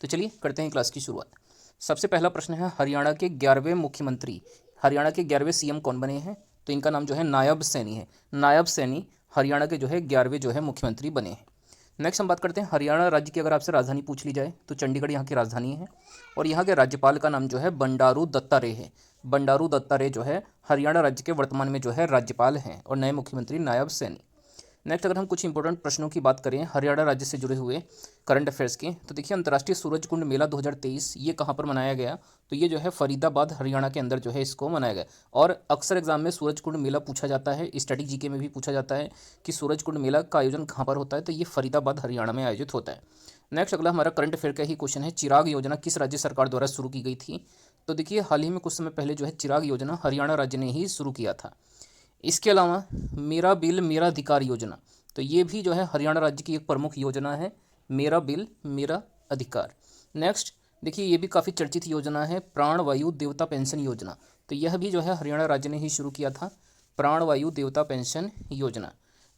तो चलिए करते हैं क्लास की शुरुआत। सबसे पहला प्रश्न है, हरियाणा के 11वें मुख्यमंत्री, हरियाणा के 11वें सीएम कौन बने हैं? तो इनका नाम जो है नायब सैनी है। नायब सैनी हरियाणा के जो है 11वें जो है मुख्यमंत्री बने हैं। नेक्स्ट हम बात करते हैं हरियाणा राज्य की। अगर आपसे राजधानी पूछ ली जाए तो चंडीगढ़ यहाँ की राजधानी है और यहाँ के राज्यपाल का नाम जो है बंडारू दत्तात्रेय है। बंडारू दत्तात्रेय जो है हरियाणा राज्य के वर्तमान में जो है राज्यपाल हैं और नए मुख्यमंत्री नायब सैनी। नेक्स्ट अगर हम कुछ इंपॉर्टेंट प्रश्नों की बात करें हरियाणा राज्य से जुड़े हुए करंट अफेयर्स के, तो देखिए अंतर्राष्ट्रीय सूरज कुंड मेला 2023 ये कहाँ पर मनाया गया? तो ये जो है फरीदाबाद हरियाणा के अंदर जो है इसको मनाया गया। और अक्सर एग्जाम में सूरज कुंड मेला पूछा जाता है, स्टैटिक जीके में भी पूछा जाता है कि सूरज कुंड मेला का आयोजन कहाँ पर होता है, तो ये फरीदाबाद हरियाणा में आयोजित होता है। नेक्स्ट अगला हमारा करंट अफेयर का ही क्वेश्चन है, चिराग योजना किस राज्य सरकार द्वारा शुरू की गई थी? तो देखिए हाल ही में कुछ समय पहले जो है चिराग योजना हरियाणा राज्य ने ही शुरू किया था। इसके अलावा मेरा बिल मेरा अधिकार योजना, तो ये भी जो है हरियाणा राज्य की एक प्रमुख योजना है, मेरा बिल मेरा अधिकार। नेक्स्ट देखिए ये भी काफ़ी चर्चित योजना है, प्राणवायु देवता पेंशन योजना, तो यह भी जो है हरियाणा राज्य ने ही शुरू किया था, प्राणवायु देवता पेंशन योजना।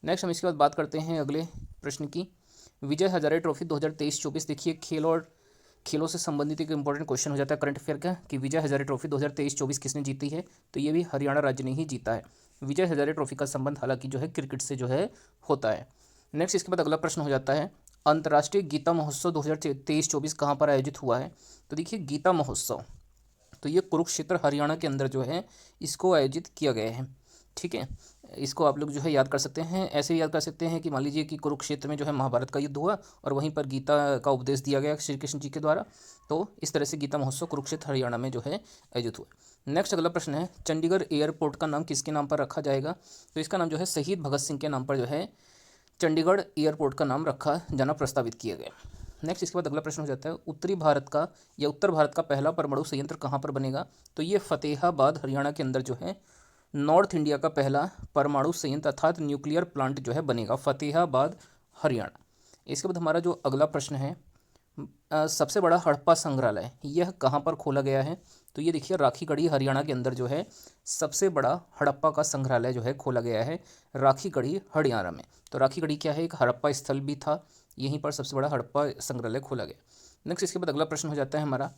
नेक्स्ट हम इसके बाद बात करते हैं अगले प्रश्न की, विजय हजारे ट्रॉफी 2023-24। देखिए खेलों से संबंधित एक इंपॉर्टेंट क्वेश्चन हो जाता है करंट अफेयर का कि विजय हजारे ट्रॉफी 2023-24 किसने जीती है? तो ये भी हरियाणा राज्य ने ही जीता है। विजय हजारे ट्रॉफी का संबंध हालांकि जो है क्रिकेट से जो है होता है। नेक्स्ट इसके बाद अगला प्रश्न हो जाता है, अंतर्राष्ट्रीय गीता महोत्सव 2023-24 कहाँ पर आयोजित हुआ है? तो देखिए गीता महोत्सव, तो ये कुरुक्षेत्र हरियाणा के अंदर जो है इसको आयोजित किया गया है। ठीक है, इसको आप लोग जो है याद कर सकते हैं, ऐसे याद कर सकते हैं कि मान लीजिए कि कुरुक्षेत्र में जो है महाभारत का युद्ध हुआ और वहीं पर गीता का उपदेश दिया गया श्री कृष्ण जी के द्वारा, तो इस तरह से गीता महोत्सव कुरुक्षेत्र हरियाणा में जो है आयोजित हुआ। नेक्स्ट अगला प्रश्न है, चंडीगढ़ एयरपोर्ट का नाम किसके नाम पर रखा जाएगा? तो इसका नाम जो है शहीद भगत सिंह के नाम पर जो है चंडीगढ़ एयरपोर्ट का नाम रखा जाना प्रस्तावित किया गया। नेक्स्ट इसके बाद अगला प्रश्न हो जाता है, उत्तरी भारत का या उत्तर भारत का पहला परमाणु संयंत्र कहाँ पर बनेगा? तो ये फतेहाबाद हरियाणा के अंदर जो है नॉर्थ इंडिया का पहला परमाणु संयंत्र अर्थात न्यूक्लियर प्लांट जो है बनेगा, फतेहाबाद हरियाणा। इसके बाद हमारा जो अगला प्रश्न है, सबसे बड़ा हड़प्पा संग्रहालय यह कहाँ पर खोला गया है? तो ये देखिए राखीगढ़ी हरियाणा के अंदर जो है सबसे बड़ा हड़प्पा का संग्रहालय जो है खोला गया है राखीगढ़ी हरियाणा में। तो राखीगढ़ी क्या है, एक हड़प्पा स्थल भी था, यहीं पर सबसे बड़ा हड़प्पा संग्रहालय खोला गया। नेक्स्ट इसके बाद अगला प्रश्न हो जाता है हमारा,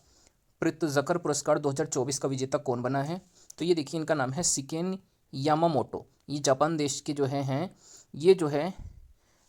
प्रित्जकर पुरस्कार 2024 का विजेता कौन बना है? तो ये देखिए इनका नाम है शिकेन यामामोटो, ये जापान देश के जो हैं ये जो है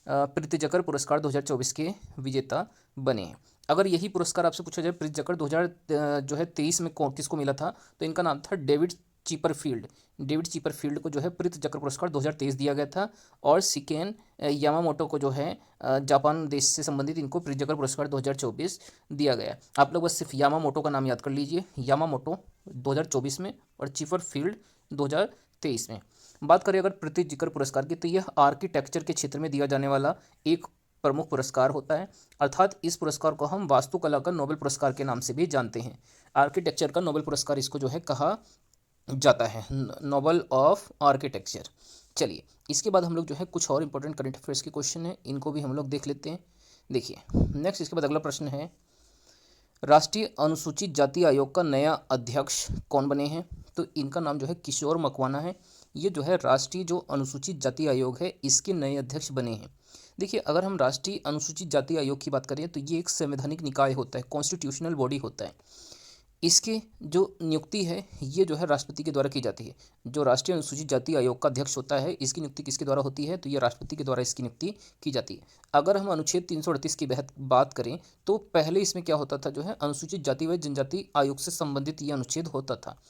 प्रित्जकर पुरस्कार 2024 के विजेता बने हैं। अगर यही पुरस्कार आपसे पूछा जाए प्रित्जकर 2023 में किसको मिला था, तो इनका नाम था डेविड चीपरफील्ड। डेविड चीपरफील्ड को जो है प्रित्जकर पुरस्कार 2023 दिया गया था और शिकेन यामामोटो को जो है जापान देश से संबंधित इनको प्रित्जकर पुरस्कार 2024 दिया गया। आप लोग बस सिर्फ यामामोटो का नाम याद कर लीजिए, यामामोटो 2024 में और चीपरफील्ड 2023 में। बात करें अगर प्रित्जकर पुरस्कार की, तो यह आर्किटेक्चर के क्षेत्र में दिया जाने वाला एक प्रमुख पुरस्कार होता है, अर्थात इस पुरस्कार को हम वास्तुकला का नोबेल पुरस्कार के नाम से भी जानते हैं। आर्किटेक्चर का नोबेल पुरस्कार इसको जो है कहा जाता है, नोबेल ऑफ आर्किटेक्चर। चलिए इसके बाद हम लोग जो है कुछ और इंपॉर्टेंट करंट अफेयर्स के क्वेश्चन हैं, इनको भी हम लोग देख लेते हैं। देखिए नेक्स्ट इसके बाद अगला प्रश्न है, राष्ट्रीय अनुसूचित जाति आयोग का नया अध्यक्ष कौन बने हैं? तो इनका नाम जो है किशोर मकवाना है। ये जो है राष्ट्रीय जो अनुसूचित जाति आयोग है इसके नए अध्यक्ष बने हैं। देखिए अगर हम राष्ट्रीय अनुसूचित जाति आयोग की बात करें तो ये एक संवैधानिक निकाय होता है, कॉन्स्टिट्यूशनल बॉडी होता है। इसकी जो नियुक्ति है ये जो है राष्ट्रपति के द्वारा की जाती है। जो राष्ट्रीय अनुसूचित जाति आयोग का अध्यक्ष होता है इसकी नियुक्ति किसके द्वारा होती है? तो ये राष्ट्रपति के द्वारा इसकी नियुक्ति की जाती है। अगर हम अनुच्छेद 338 की बात करें तो पहले इसमें क्या होता था, जो है अनुसूचित जाति व जनजाति आयोग से संबंधित ये अनुच्छेद होता था।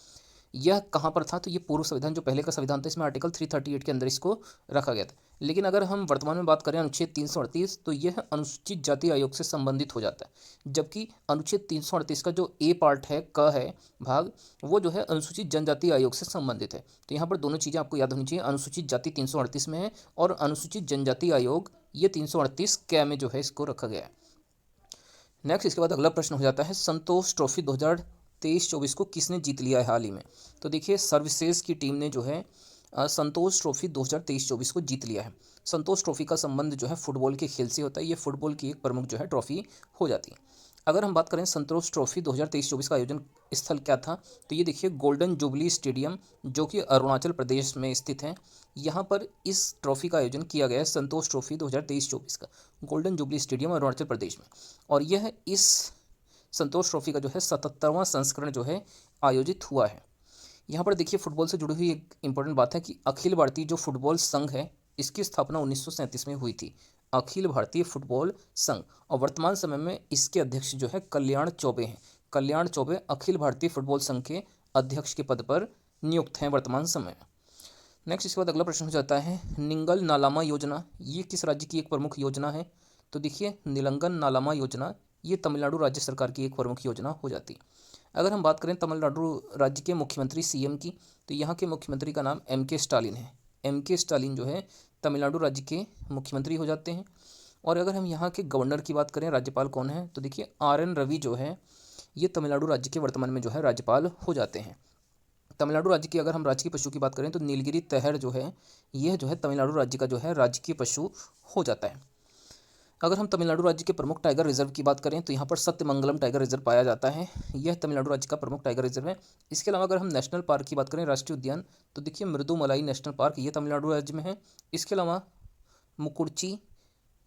यह कहाँ पर था? तो ये पूर्व संविधान जो पहले का संविधान था इसमें आर्टिकल 338 के अंदर इसको रखा गया था। लेकिन अगर हम वर्तमान में बात करें अनुच्छेद 338 तो यह अनुसूचित जाति आयोग से संबंधित हो जाता है, जबकि अनुच्छेद 338 का जो ए पार्ट है, क है भाग, वो जो है अनुसूचित जनजाति आयोग से संबंधित है। तो यहाँ पर दोनों चीज़ें आपको याद होनी चाहिए, अनुसूचित जाति 338 में है और अनुसूचित जनजाति आयोग ये 338 क में जो है इसको रखा गया है। नेक्स्ट इसके बाद अगला प्रश्न हो जाता है, संतोष ट्रॉफी 2023-24 को किसने जीत लिया है हाल ही में? तो देखिए सर्विसेज की टीम ने जो है संतोष ट्रॉफी 2023-24 को जीत लिया है। संतोष ट्रॉफी का संबंध जो है फुटबॉल के खेल से होता है, ये फुटबॉल की एक प्रमुख जो है ट्रॉफी हो जाती है। अगर हम बात करें संतोष ट्रॉफी 2023-24 का आयोजन स्थल क्या था, तो ये देखिए गोल्डन जुबली स्टेडियम जो कि अरुणाचल प्रदेश में स्थित है, यहाँ पर इस ट्रॉफी का आयोजन किया गया है। संतोष ट्रॉफी 2023-24 का golden jubilee stadium Arunachal Pradesh में, और यह इस संतोष ट्रॉफी का जो है 77वां संस्करण जो है आयोजित हुआ है। यहाँ पर देखिए फुटबॉल से जुड़ी हुई एक इंपॉर्टेंट बात है कि अखिल भारतीय जो फुटबॉल संघ है इसकी स्थापना 1937 में हुई थी। अखिल भारतीय फुटबॉल संघ, और वर्तमान समय में इसके अध्यक्ष जो है कल्याण चौबे हैं। कल्याण चौबे अखिल भारतीय फुटबॉल संघ के अध्यक्ष के पद पर नियुक्त हैं वर्तमान समय में। नेक्स्ट इसके बाद अगला प्रश्न हो जाता है निंगल नालामा योजना, ये किस राज्य की एक प्रमुख योजना है? तो देखिए नीलंगन नालामा योजना ये तमिलनाडु राज्य सरकार की एक प्रमुख योजना हो जाती है। अगर हम बात करें तमिलनाडु राज्य के मुख्यमंत्री सीएम की, तो यहाँ के मुख्यमंत्री का नाम एम के स्टालिन है। एम के स्टालिन जो है तमिलनाडु राज्य के मुख्यमंत्री हो जाते हैं। और अगर हम यहाँ के गवर्नर की बात करें, राज्यपाल कौन है, तो देखिए आर एन रवि जो है ये तमिलनाडु राज्य के वर्तमान में जो है राज्यपाल हो जाते हैं। तमिलनाडु राज्य की अगर हम राजकीय पशु की बात करें तो नीलगिरी तहर जो है यह जो है तमिलनाडु राज्य का जो है राजकीय पशु हो जाता है। अगर हम तमिलनाडु राज्य के प्रमुख टाइगर रिजर्व की बात करें तो यहाँ पर सत्यमंगलम टाइगर रिजर्व पाया जाता है। यह तमिलनाडु राज्य का प्रमुख टाइगर रिजर्व है। इसके अलावा अगर हम नेशनल पार्क की बात करें, राष्ट्रीय उद्यान, तो देखिए मृदुमलाई नेशनल पार्क ये तमिलनाडु राज्य में है। इसके अलावा मुकुर्ची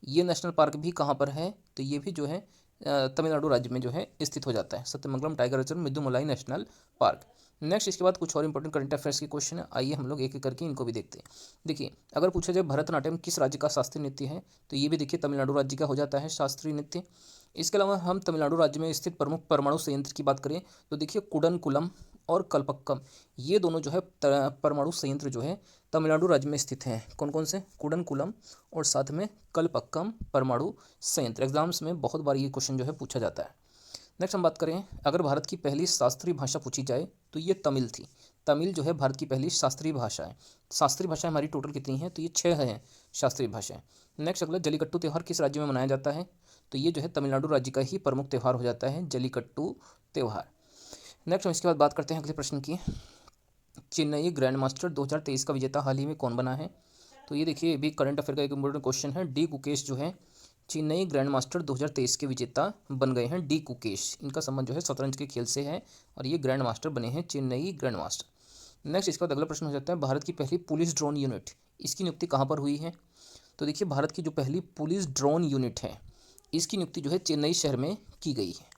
ये नेशनल पार्क भी कहाँ पर है, तो ये भी जो है तमिलनाडु राज्य में जो है स्थित हो जाता है। Sathyamangalam Tiger Reserve, Mudumalai National Park. Next इसके बाद कुछ और इंपॉर्टेंट करंट अफेयर्स के क्वेश्चन है, आइए हम लोग एक एक करके इनको भी देखते हैं। देखिए अगर पूछा जाए भरतनाट्यम किस राज्य का शास्त्रीय नृत्य है, तो ये भी देखिए तमिलनाडु राज्य का हो जाता है शास्त्रीय नृत्य। इसके अलावा हम तमिलनाडु राज्य में स्थित प्रमुख परमाणु संयंत्र की बात करें तो देखिए कुडनकुलम और कल्पक्कम ये दोनों जो है परमाणु संयंत्र जो है तमिलनाडु राज्य में स्थित हैं। कौन कौन से? कुडनकुलम और साथ में कल्पक्कम परमाणु संयंत्र। एग्जाम्स में बहुत बार ये क्वेश्चन जो है पूछा जाता है। नेक्स्ट हम बात करें अगर भारत की पहली शास्त्रीय भाषा पूछी जाए तो ये तमिल थी। तमिल जो है भारत की पहली शास्त्रीय भाषा है। शास्त्रीय भाषाएं हमारी टोटल कितनी हैं, तो ये 6 हैं शास्त्रीय भाषाएं। नेक्स्ट अगला जलीकट्टू त्यौहार किस राज्य में मनाया जाता है, तो ये जो है तमिलनाडु राज्य का ही प्रमुख त्यौहार हो जाता है जलीकट्टू त्यौहार। नेक्स्ट हम इसके बाद बात करते हैं अगले प्रश्न की। चेन्नई ग्रैंड मास्टर 2023 का विजेता हाल ही में कौन बना है, तो ये देखिए भी करंट अफेयर का एक इंपॉर्टेंट क्वेश्चन है। डी गुकेश जो है चेन्नई ग्रैंड मास्टर 2023 के विजेता बन गए हैं। डी गुकेश, इनका संबंध जो है शतरंज के खेल से है और ये ग्रैंड मास्टर बने हैं, चेन्नई ग्रैंड मास्टर। नेक्स्ट इसका अगला प्रश्न हो जाता है भारत की पहली पुलिस ड्रोन यूनिट, इसकी नियुक्ति कहाँ पर हुई है, तो देखिए भारत की जो पहली पुलिस ड्रोन यूनिट है इसकी नियुक्ति जो है चेन्नई शहर में की गई है।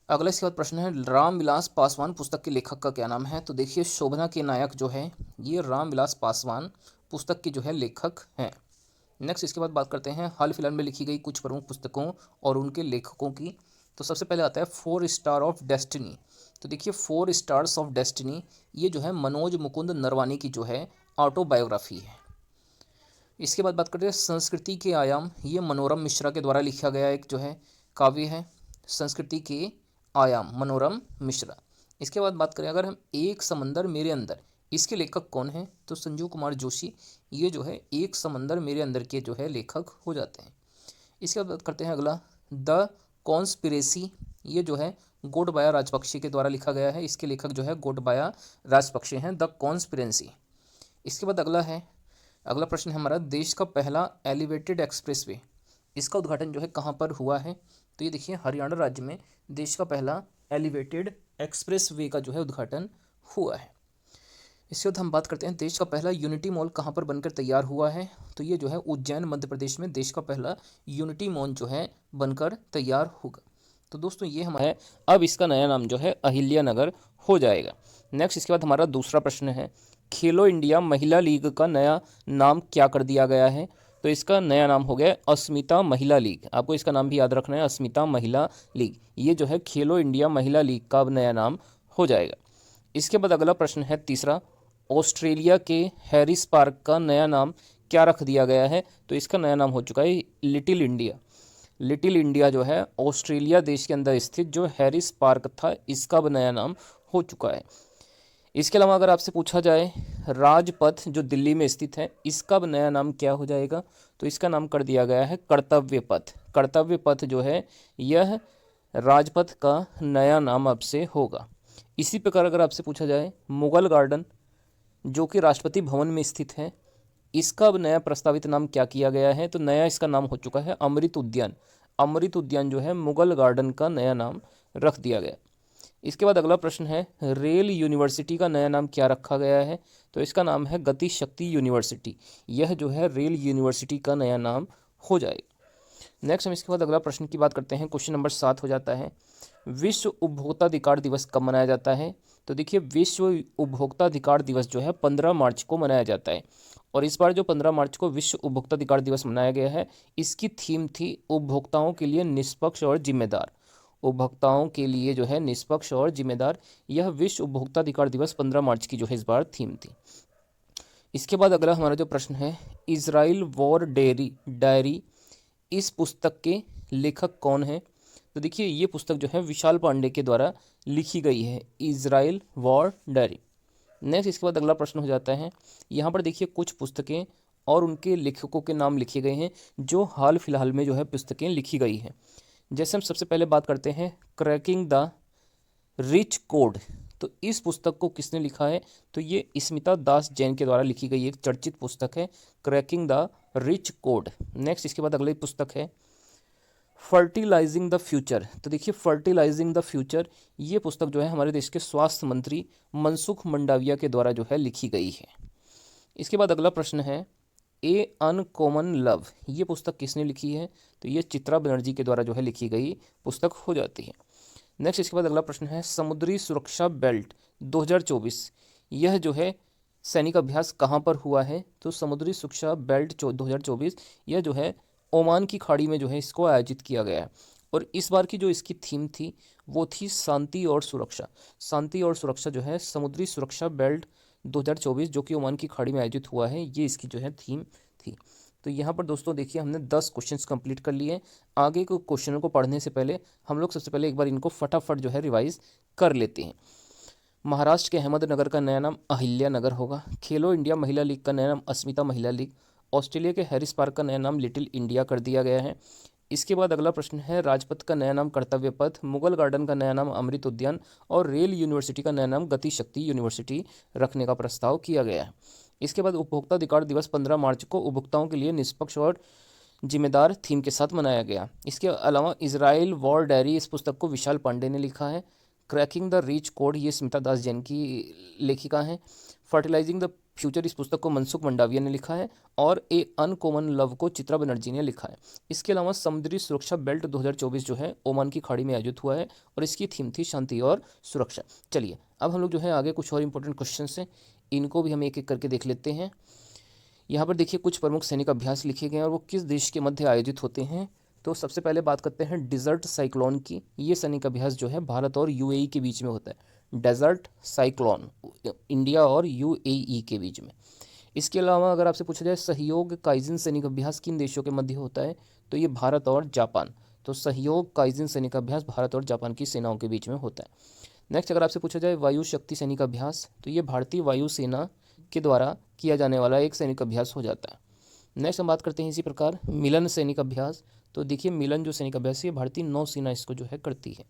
अगला इसके बाद प्रश्न है रामविलास पासवान पुस्तक के लेखक का क्या नाम है, तो देखिए शोभना के नायक जो है ये रामविलास पासवान पुस्तक के जो है लेखक हैं। नेक्स्ट इसके बाद बात करते हैं हाल फिलहाल में लिखी गई कुछ प्रमुख पुस्तकों और उनके लेखकों की। तो सबसे पहले आता है 4 स्टार ऑफ डेस्टिनी। तो देखिए 4 स्टार्स ऑफ डेस्टिनी ये जो है मनोज मुकुंद नरवानी की जो है ऑटोबायोग्राफी है। इसके बाद बात करते हैं संस्कृति के आयाम, ये मनोरम मिश्रा के द्वारा लिखा गया एक जो है काव्य है, संस्कृति के आयाम मनोरम मिश्रा। इसके बाद बात करें अगर हम एक समंदर मेरे अंदर, इसके लेखक कौन हैं, तो संजीव कुमार जोशी ये जो है एक समंदर मेरे अंदर के जो है लेखक हो जाते हैं। इसके बाद बात करते हैं अगला द कॉन्स्पिरेसी, ये जो है गोटबाया राजपक्षे के द्वारा लिखा गया है, इसके लेखक जो है गोटबाया राजपक्षे हैं, द कॉन्स्पिरेसी। इसके बाद अगला प्रश्न है हमारा देश का पहला एलिवेटेड एक्सप्रेसवे, इसका उद्घाटन जो है कहाँ पर हुआ है, तो ये देखिए हरियाणा राज्य में देश का पहला एलिवेटेड एक्सप्रेसवे का जो है उद्घाटन हुआ है। इसके बाद हम बात करते हैं देश का पहला यूनिटी मॉल कहाँ पर बनकर तैयार हुआ है, तो ये जो है उज्जैन मध्य प्रदेश में देश का पहला यूनिटी मॉल जो है बनकर तैयार होगा। तो दोस्तों ये हमारा है, अब इसका नया नाम जो है अहिल्या नगर हो जाएगा। नेक्स्ट इसके बाद हमारा दूसरा प्रश्न है खेलो इंडिया महिला लीग का नया नाम क्या कर दिया गया है, तो इसका नया नाम हो गया अस्मिता महिला लीग। आपको इसका नाम भी याद रखना है, अस्मिता महिला लीग। ये जो है खेलो इंडिया महिला लीग का नया नाम हो जाएगा। इसके बाद अगला प्रश्न है तीसरा ऑस्ट्रेलिया के हैरिस पार्क का नया नाम क्या रख दिया गया है, तो इसका नया नाम हो चुका है लिटिल इंडिया। लिटिल इंडिया जो है ऑस्ट्रेलिया देश के अंदर स्थित जो हैरिस पार्क था इसका अब नया नाम हो चुका है। इसके अलावा अगर आपसे पूछा जाए राजपथ जो दिल्ली में स्थित है इसका अब नया नाम क्या हो जाएगा, तो इसका नाम कर दिया गया है कर्तव्य पथ। कर्तव्य पथ जो है यह राजपथ का नया नाम अब से होगा। इसी प्रकार अगर आपसे पूछा जाए मुगल गार्डन जो कि राष्ट्रपति भवन में स्थित है इसका अब नया प्रस्तावित नाम क्या किया गया है, तो नया इसका नाम हो चुका है अमृत उद्यान। अमृत उद्यान जो है मुगल गार्डन का नया नाम रख दिया गया। इसके बाद अगला प्रश्न है रेल यूनिवर्सिटी का नया नाम क्या रखा गया है, तो इसका नाम है गति शक्ति यूनिवर्सिटी। यह जो है रेल यूनिवर्सिटी का नया नाम हो जाएगा। नेक्स्ट हम इसके बाद अगला प्रश्न की बात करते हैं। क्वेश्चन नंबर 7 हो जाता है, विश्व उपभोक्ता अधिकार दिवस कब मनाया जाता है? तो देखिए, विश्व उपभोक्ता अधिकार दिवस जो है 15 मार्च को मनाया जाता है। और इस बार जो 15 मार्च को विश्व उपभोक्ता अधिकार दिवस मनाया गया है, इसकी थीम थी उपभोक्ताओं के लिए निष्पक्ष और जिम्मेदार। उपभोक्ताओं के लिए जो है निष्पक्ष और जिम्मेदार, यह विश्व उपभोक्ता अधिकार दिवस 15 मार्च की जो है इस बार थीम थी। इसके बाद अगला हमारा जो प्रश्न है, इजराइल वॉर डायरी इस पुस्तक के लेखक कौन है? तो देखिए, ये पुस्तक जो है विशाल पांडे के द्वारा लिखी गई है, इजराइल वॉर डायरी। नेक्स्ट इसके बाद अगला प्रश्न हो जाता है, यहाँ पर देखिए कुछ पुस्तकें और उनके लेखकों के नाम लिखे गए हैं जो हाल फिलहाल में जो है पुस्तकें लिखी गई हैं। जैसे हम सबसे पहले बात करते हैं क्रैकिंग द रिच कोड। तो इस पुस्तक को किसने लिखा है? तो ये स्मिता दास जैन के द्वारा लिखी गई एक चर्चित पुस्तक है, cracking the rich code. Next इसके बाद अगली पुस्तक है फर्टिलाइजिंग द फ्यूचर। तो देखिए, फर्टिलाइजिंग द फ्यूचर ये पुस्तक जो है हमारे देश के स्वास्थ्य मंत्री मनसुख मंडाविया के द्वारा जो है लिखी गई है। इसके बाद अगला प्रश्न है, ए अनकॉमन लव ये पुस्तक किसने लिखी है? तो ये चित्रा बनर्जी के द्वारा जो है लिखी गई पुस्तक हो जाती है। नेक्स्ट इसके बाद अगला प्रश्न है, समुद्री सुरक्षा बेल्ट 2024 यह जो है सैनिक अभ्यास कहाँ पर हुआ है? तो समुद्री सुरक्षा बेल्ट 2024 यह जो है ओमान की खाड़ी में जो है इसको आयोजित किया गया है। और इस बार की जो इसकी थीम थी वो थी शांति और सुरक्षा। शांति और सुरक्षा जो है समुद्री सुरक्षा बेल्ट 2024 जो कि ओमान की खाड़ी में आयोजित हुआ है, ये इसकी जो है थीम थी। तो यहाँ पर दोस्तों देखिए, हमने 10 क्वेश्चंस कंप्लीट कर लिए। आगे के क्वेश्चनों को पढ़ने से पहले हम लोग सबसे पहले एक बार इनको फटाफट जो है रिवाइज कर लेते हैं। महाराष्ट्र के अहमदनगर का नया नाम अहिल्या नगर होगा। खेलो इंडिया महिला लीग का नया नाम अस्मिता महिला लीग। ऑस्ट्रेलिया के हैरिस पार्क का नया नाम लिटिल इंडिया कर दिया गया है। इसके बाद अगला प्रश्न है, राजपथ का नया नाम कर्तव्य पथ, मुगल गार्डन का नया नाम अमृत उद्यान और रेल यूनिवर्सिटी का नया नाम गति शक्ति यूनिवर्सिटी रखने का प्रस्ताव किया गया है। इसके बाद उपभोक्ता अधिकार दिवस 15 मार्च को उपभोक्ताओं के लिए निष्पक्ष और जिम्मेदार थीम के साथ मनाया गया। इसके अलावा इजराइल वॉर डायरी इस पुस्तक को विशाल पांडे ने लिखा है। क्रैकिंग द रीच कोड ये स्मिता दास जैन की लेखिका हैं। फर्टिलाइजिंग द फ्यूचर इस पुस्तक को मनसुख मंडाविया ने लिखा है और ए अनकॉमन लव को चित्रा बनर्जी ने लिखा है। इसके अलावा समुद्री सुरक्षा बेल्ट 2024 जो है ओमान की खाड़ी में आयोजित हुआ है और इसकी थीम थी शांति और सुरक्षा। चलिए अब हम लोग जो है आगे कुछ और इंपॉर्टेंट क्वेश्चन हैं, इनको भी हम एक एक करके देख लेते हैं। यहाँ पर देखिए कुछ प्रमुख सैनिक अभ्यास लिखे गए हैं और वो किस देश के मध्य आयोजित होते हैं। तो सबसे पहले बात करते हैं डिजर्ट साइक्लोन की। ये सैनिक अभ्यास जो है भारत और यूएई के बीच में होता है। डेजर्ट साइक्लोन इंडिया और यूएई के बीच में। इसके अलावा अगर आपसे पूछा जाए सहयोग काइजिन सैनिक अभ्यास किन देशों के मध्य होता है, तो ये भारत और जापान। तो सहयोग काइजिन सैनिक अभ्यास भारत और जापान की सेनाओं के बीच में होता है। नेक्स्ट अगर आपसे पूछा जाए वायु शक्ति सैनिक अभ्यास, तो ये भारतीय वायुसेना के द्वारा किया जाने वाला एक सैनिक अभ्यास हो जाता है। नेक्स्ट हम बात करते हैं इसी प्रकार मिलन सैनिक अभ्यास। तो देखिए मिलन जो सैनिक अभ्यास है भारतीय नौसेना इसको जो है करती है।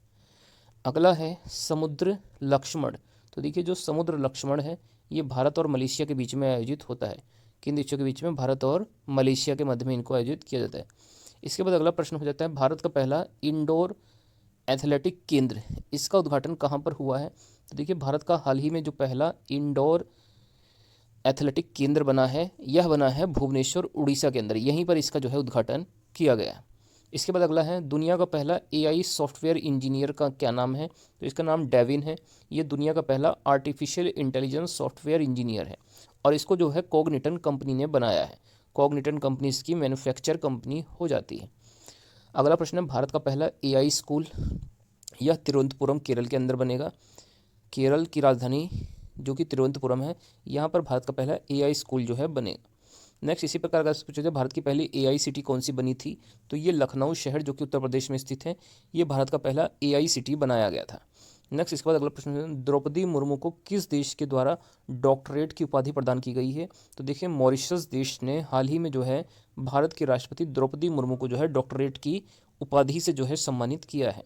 अगला है समुद्र लक्ष्मण। तो देखिए जो समुद्र लक्ष्मण है ये भारत और मलेशिया के बीच में आयोजित होता है। किन देशों के बीच में? भारत और मलेशिया के मध्य में इनको आयोजित किया जाता है। इसके बाद अगला प्रश्न हो जाता है भारत का पहला इंडोर एथलेटिक केंद्र, इसका उद्घाटन कहाँ पर हुआ है? तो देखिए भारत का हाल ही में जो पहला इंडोर एथलेटिक केंद्र बना है यह बना है भुवनेश्वर उड़ीसा के अंदर, यहीं पर इसका जो है उद्घाटन किया गया है। इसके बाद अगला है दुनिया का पहला एआई सॉफ्टवेयर इंजीनियर का क्या नाम है? तो इसका नाम डेविन है। ये दुनिया का पहला आर्टिफिशियल इंटेलिजेंस सॉफ्टवेयर इंजीनियर है और इसको जो है कॉग्निटन कंपनी ने बनाया है। कॉग्निटन कंपनी इसकी मैन्युफैक्चर कंपनी हो जाती है। अगला प्रश्न है भारत का पहला एआई स्कूल, यह तिरुवनंतपुरम केरल के अंदर बनेगा। केरल की राजधानी जो कि तिरुवनंतपुरम है, यहाँ पर भारत का पहला एआई स्कूल जो है बनेगा। नेक्स्ट इसी प्रकार अगर पूछा जाए भारत की पहली एआई सिटी कौन सी बनी थी, तो ये लखनऊ शहर जो कि उत्तर प्रदेश में स्थित है, ये भारत का पहला एआई सिटी बनाया गया था। नेक्स्ट इसके बाद अगला प्रश्न है द्रौपदी मुर्मू को किस देश के द्वारा डॉक्टरेट की उपाधि प्रदान की गई है? तो देखिए मॉरिशस देश ने हाल ही में जो है भारत की राष्ट्रपति द्रौपदी मुर्मू को जो है डॉक्टरेट की उपाधि से जो है सम्मानित किया है।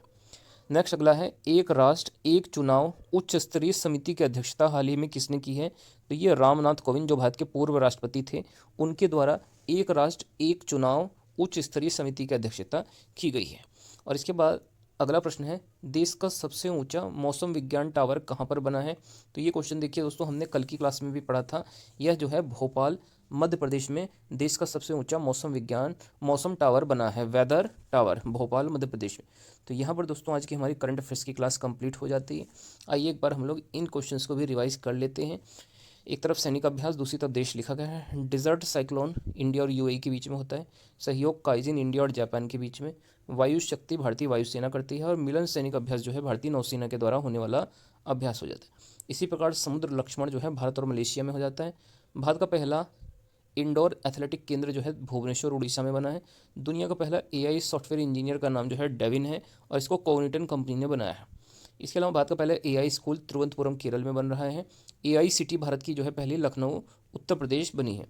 नेक्स्ट अगला है एक राष्ट्र एक चुनाव उच्च स्तरीय समिति की अध्यक्षता हाल ही में किसने की है? तो ये रामनाथ कोविंद जो भारत के पूर्व राष्ट्रपति थे, उनके द्वारा एक राष्ट्र एक चुनाव उच्च स्तरीय समिति की अध्यक्षता की गई है। और इसके बाद अगला प्रश्न है देश का सबसे ऊंचा मौसम विज्ञान टावर कहाँ पर बना है? तो ये क्वेश्चन देखिए दोस्तों हमने कल की क्लास में भी पढ़ा था। यह जो है भोपाल मध्य प्रदेश में देश का सबसे ऊंचा मौसम टावर बना है? वेदर टावर, भोपाल मध्य प्रदेश में। तो यहाँ पर दोस्तों आज की हमारी करंट अफेयर्स की क्लास कंप्लीट हो जाती है। आइए एक बार हम लोग इन क्वेश्चंस को भी रिवाइज कर लेते हैं। एक तरफ सैनिक अभ्यास, दूसरी तरफ देश लिखा गया है। डिजर्ट साइक्लोन इंडिया और यूएई के बीच में होता है। सहयोग काइजिन इंडिया और जापान के बीच में। वायु शक्ति भारतीय वायुसेना करती है। और मिलन सैनिक अभ्यास जो है भारतीय नौसेना के द्वारा होने वाला अभ्यास हो जाता है। इसी प्रकार समुद्र लक्ष्मण जो है भारत और मलेशिया में हो जाता है। भारत का पहला इंडोर एथलेटिक केंद्र जो है भुवनेश्वर उड़ीसा में बना है। दुनिया का पहला एआई सॉफ्टवेयर इंजीनियर का नाम जो है डेविन है और इसको कोग्निटन कंपनी ने बनाया है। इसके अलावा भारत का पहला एआई स्कूल तिरुवनंतपुरम केरल में बन रहा है। एआई सिटी भारत की जो है पहली लखनऊ उत्तर प्रदेश बनी है।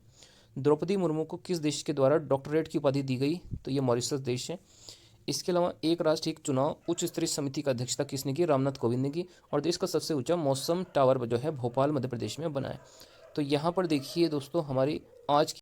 द्रौपदी मुर्मू को किस देश के द्वारा डॉक्टरेट की उपाधि दी गई? तो ये मॉरिशस देश है। इसके अलावा एक राष्ट्र एक चुनाव उच्च स्तरीय समिति का अध्यक्षता किसने की? रामनाथ कोविंद ने की। और देश का सबसे ऊंचा मौसम टावर जो है भोपाल मध्य प्रदेश में बना है। तो यहाँ पर देखिए दोस्तों हमारी आज